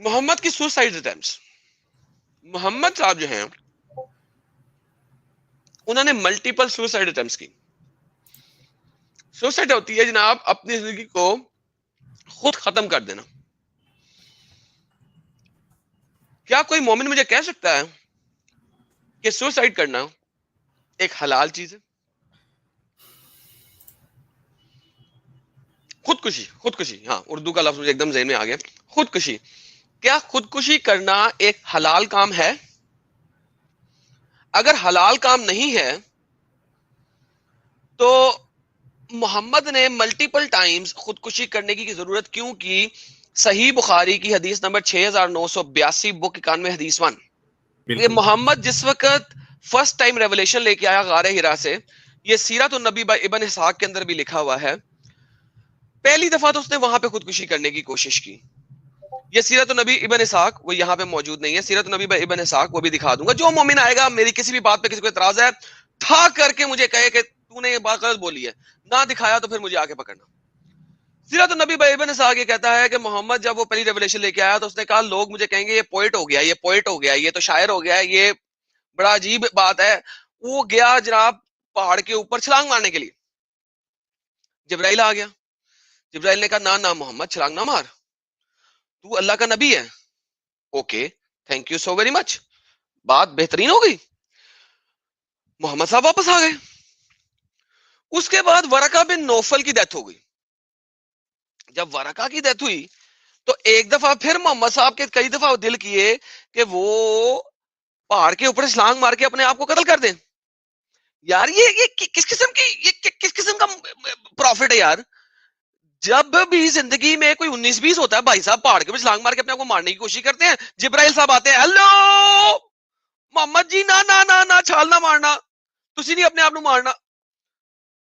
محمد کی suicide attempts, محمد صاحب جو ہیں انہوں نے ملٹیپل سوسائڈ اٹیمپٹس کی. سوسائڈ ہوتی ہے جناب اپنی زندگی کو خود ختم کر دینا. کیا کوئی مومن مجھے کہہ سکتا ہے کہ سوسائڈ کرنا ایک حلال چیز ہے؟ خودکشی، خودکشی، ہاں اردو کا لفظ مجھے ایک دم ذہن میں آ گیا. خودکشی، کیا خودکشی کرنا ایک حلال کام ہے؟ اگر حلال کام نہیں ہے تو محمد نے ملٹیپل ٹائمز خودکشی کرنے کی ضرورت کیوں کی؟ صحیح بخاری کی حدیث نمبر 6982 بک 91 حدیث 1. یہ محمد جس وقت فرسٹ ٹائم ریولیشن لے کے آیا غار ہرا سے، یہ سیرت النبی ابن اسحاق کے اندر بھی لکھا ہوا ہے، پہلی دفعہ تو اس نے وہاں پہ خودکشی کرنے کی کوشش کی. یہ سیرت النبی ابن اسحاق وہ یہاں پہ موجود نہیں ہے، سیرت النبی ابن اسحاق وہ بھی دکھا دوں گا. جو مومن آئے گا میری کسی بھی بات پہ کسی کو اعتراض ہے تھا کر کے مجھے کہے کہ تو نے یہ بات غلط بولی ہے، نہ دکھایا تو پھر مجھے آ کے پکڑنا. سیرت النبی ابن اسحاق یہ کہتا ہے کہ محمد جب وہ پہلی ریولیشن لے کے آیا تو اس نے کہا لوگ مجھے کہیں گے یہ پوئٹ ہو گیا، یہ پوئٹ ہو گیا، یہ تو شاعر ہو گیا، یہ بڑا عجیب بات ہے. وہ گیا جناب پہاڑ کے اوپر چھلانگ مارنے کے لیے. جبرائیل آ گیا، جبرائیل نے کہا نہ محمد چھلانگ نہ مار، تو اللہ کا نبی ہے. Okay thank you so very much, بات بہترین ہو گئی. محمد صاحب واپس آ گئے. اس کے بعد ورقہ بن نوفل کی ڈیتھ ہو گئی. جب ورقہ کی ڈیتھ ہوئی تو ایک دفعہ پھر محمد صاحب کے کئی دفعہ دل کیے کہ وہ پہاڑ کے اوپر چھلانگ مار کے اپنے آپ کو قتل کر دیں. یار یہ کس قسم کی، یہ کس قسم کا پروفٹ ہے یار. جب بھی زندگی میں کوئی 19-20 ہوتا ہے بھائی صاحب پہاڑ کے اوپر چھلانگ مار کے اپنے آپ کو مارنے کی کوشش کرتے ہیں. جبرائیل صاحب آتے ہیں، ہیلو محمد جی نہ چھال نہ مارنا، تسی نہیں اپنے آپ کو مارنا.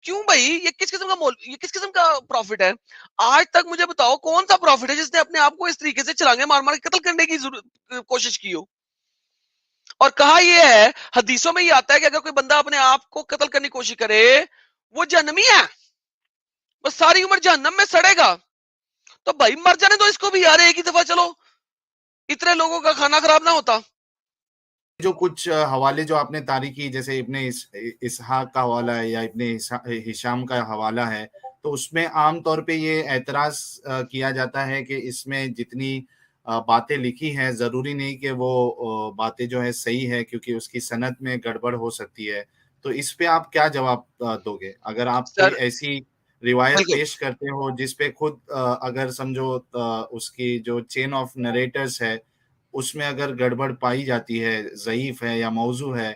کیوں بھائی یہ کس قسم کا یہ کس قسم کا پروفٹ ہے؟ آج تک مجھے بتاؤ کون سا پروفٹ ہے جس نے اپنے آپ کو اس طریقے سے چھلانگیں مار مار کے قتل کرنے کی کوشش کی ہو؟ اور کہا یہ ہے حدیثوں میں یہ آتا ہے کہ اگر کوئی بندہ اپنے آپ کو قتل کرنے کی کوشش کرے وہ جہنمی ہے، بس ساری عمر جہنم میں سڑے گا. تو بھائی مر جانے تو اس کو بھی یار ایک ہی دفعہ، چلو اتنے لوگوں کا کھانا خراب نہ ہوتا. جو کچھ حوالے جو آپ نے تاریخی جیسے ابن اسحاق کا حوالہ ہے یا ابن ہشام کا حوالہ ہے، تو اس میں عام طور پہ یہ اعتراض کیا جاتا ہے کہ اس میں جتنی باتیں لکھی ہیں ضروری نہیں کہ وہ باتیں جو ہے صحیح ہے، کیونکہ اس کی سند میں گڑبڑ ہو سکتی ہے. تو اس پہ آپ کیا جواب دو گے اگر آپ کوئی ایسی روایت پیش کرتے ہو جس پہ خود اگر سمجھو اس کی جو چین آف نریٹرز ہے اس میں اگر گڑبڑ پائی جاتی ہے، ضعیف ہے یا موضوع ہے،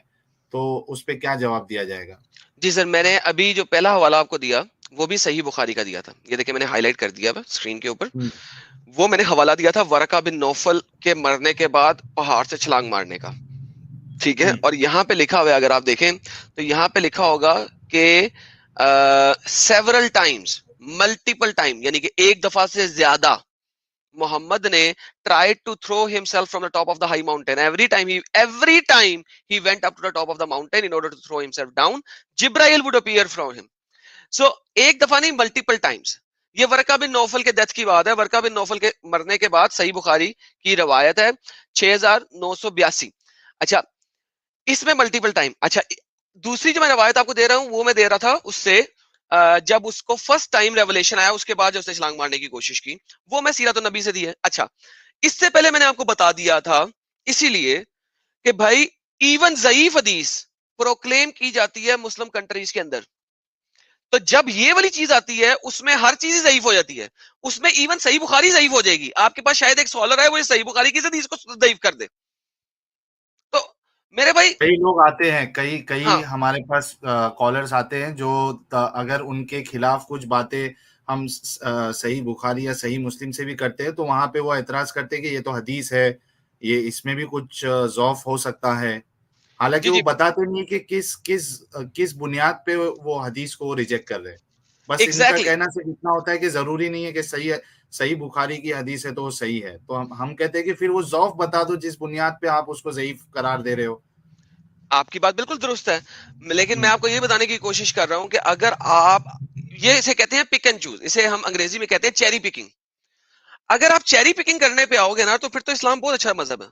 تو اس پہ کیا جواب دیا جائے گا؟ جی سر، میں نے ابھی جو پہلا حوالہ آپ کو دیا وہ بھی صحیح بخاری کا دیا تھا، یہ دیکھیں میں نے ہائی لائٹ کر دیا اسکرین کے اوپر. وہ میں نے حوالہ دیا تھا ورقہ بن نوفل کے مرنے کے بعد پہاڑ سے چھلانگ مارنے کا، ٹھیک ہے. اور یہاں پہ لکھا ہوا ہے اگر آپ دیکھیں تو یہاں پہ لکھا ہوگا کہ سیورل ٹائمز، ملٹیپل ٹائم، یعنی کہ ایک دفعہ سے زیادہ محمد نے tried to throw himself from the top of the high mountain. Every time he went up to the top of the mountain in order to throw himself down, Jibrail would appear from him. So ایک دفعہ نہیں multiple Times. یہ ورقہ بن نوفل کے death کی بات ہے. ورقہ بن نوفل کے مرنے کے بعد صحیح بخاری کی روایت ہے 6982. اچھا اس میں ملٹیپل ٹائم. اچھا دوسری جو میں روایت آپ کو دے رہا ہوں وہ میں دے رہا تھا اس سے جب اس کو فرسٹ ٹائم ریولیشن آیا اس کے بعد جو اس نے چھلانگ مارنے کی کوشش کی، وہ میں سیرت النبی سے دی ہے. اچھا اس سے پہلے میں نے آپ کو بتا دیا تھا اسی لیے کہ بھائی ایون ضعیف حدیث پروکلیم کی جاتی ہے مسلم کنٹریز کے اندر، تو جب یہ والی چیز آتی ہے اس میں ہر چیز ضعیف ہو جاتی ہے. اس میں ایون صحیح بخاری ضعیف ہو جائے گی. آپ کے پاس شاید ایک سوالر ہے وہ صحیح بخاری کی حدیث کو ضعیف کر دے. تو میرے بھائی کئی لوگ آتے ہیں، کئی ہمارے پاس کالرز آتے ہیں جو اگر ان کے خلاف کچھ باتیں ہم صحیح بخاری یا صحیح مسلم سے بھی کرتے ہیں تو وہاں پہ وہ اعتراض کرتے ہیں کہ یہ تو حدیث ہے، یہ اس میں بھی کچھ ضعف ہو سکتا ہے، حالانکہ وہ بتاتے نہیں کہ کس بنیاد پہ وہ حدیث کو ریجیکٹ کر رہے ہیں. بس ان کا کہنا صرف اتنا ہوتا ہے کہ ضروری نہیں ہے کہ صحیح بخاری کی حدیث ہے تو وہ صحیح ہے. تو ہم کہتے ہیں کہ پھر وہ ضعف بتا دو جس بنیاد پہ آپ اس کو ضعیف قرار دے رہے ہو. آپ کی بات بالکل درست ہے، لیکن میں آپ کو یہ بتانے کی کوشش کر رہا ہوں کہ اگر آپ یہ اسے کہتے ہیں پک اینڈ چوز، اسے ہم انگریزی میں کہتے ہیں چیری پکنگ. اگر آپ چیری پکنگ کرنے پہ آؤ گے نا تو پھر تو اسلام بہت اچھا مذہب ہے.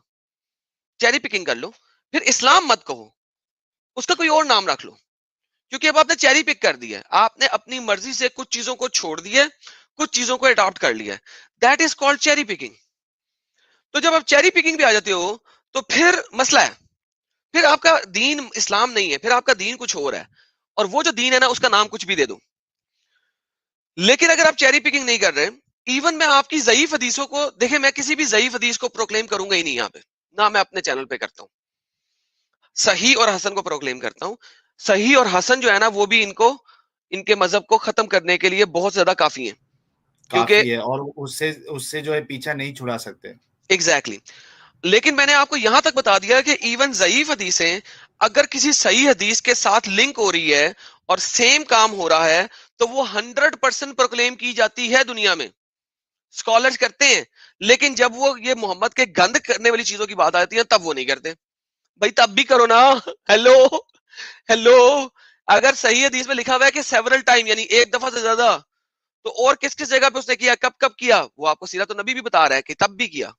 چیری پکنگ کر لو, پھر اسلام مت کہو, اس کا کوئی اور نام رکھ لو, کیونکہ اب آپ نے چیری پک کر دیا ہے, آپ نے اپنی مرضی سے کچھ چیزوں کو چھوڑ دیا, کچھ چیزوں کو اڈاپٹ کر لیا. That is called cherry picking. تو جب آپ چیری پکنگ پہ آ جاتے ہو تو پھر مسئلہ ہے, پھر آپ کا دین اسلام نہیں ہے, پھر آپ کا دین کچھ اور ہے, اور وہ جو دین ہے نا اس کا نام کچھ بھی دے دو. لیکن اگر آپ چیری پکنگ نہیں کر رہے, ایون میں آپ کی ضعیف حدیثوں کو دیکھیں, میں کسی بھی ضعیف حدیث کو پروکلیم کروں گا ہی نہیں یہاں پہ, نہ میں اپنے چینل پہ کرتا ہوں. صحیح اور حسن کو پروکلیم کرتا ہوں. صحیح اور حسن جو ہے نا وہ بھی ان کے مذہب کو ختم کرنے کے لیے بہت زیادہ کافی ہیں, کیونکہ کافی ہے, اور اس سے جو ہے پیچھا نہیں چھڑا سکتے. ایگزیکٹلی. لیکن میں نے آپ کو یہاں تک بتا دیا کہ ایون ضعیف حدیثیں اگر کسی صحیح حدیث کے ساتھ لنک ہو رہی ہے اور سیم کام ہو رہا ہے تو وہ 100% پروکلیم کی جاتی ہے دنیا میں, اسکالرز کرتے ہیں. لیکن جب وہ یہ محمد کے گند کرنے والی چیزوں کی بات آتی ہے تب وہ نہیں کرتے. بھائی تب بھی کرو نا. ہیلو, اگر صحیح حدیث میں لکھا ہوا ہے کہ سیورل ٹائم یعنی ایک دفعہ سے زیادہ, تو اور کس کس جگہ پہ اس نے کیا, کب کب کیا, وہ آپ کو سیرت النبی بھی بتا رہا ہے کہ تب بھی کیا.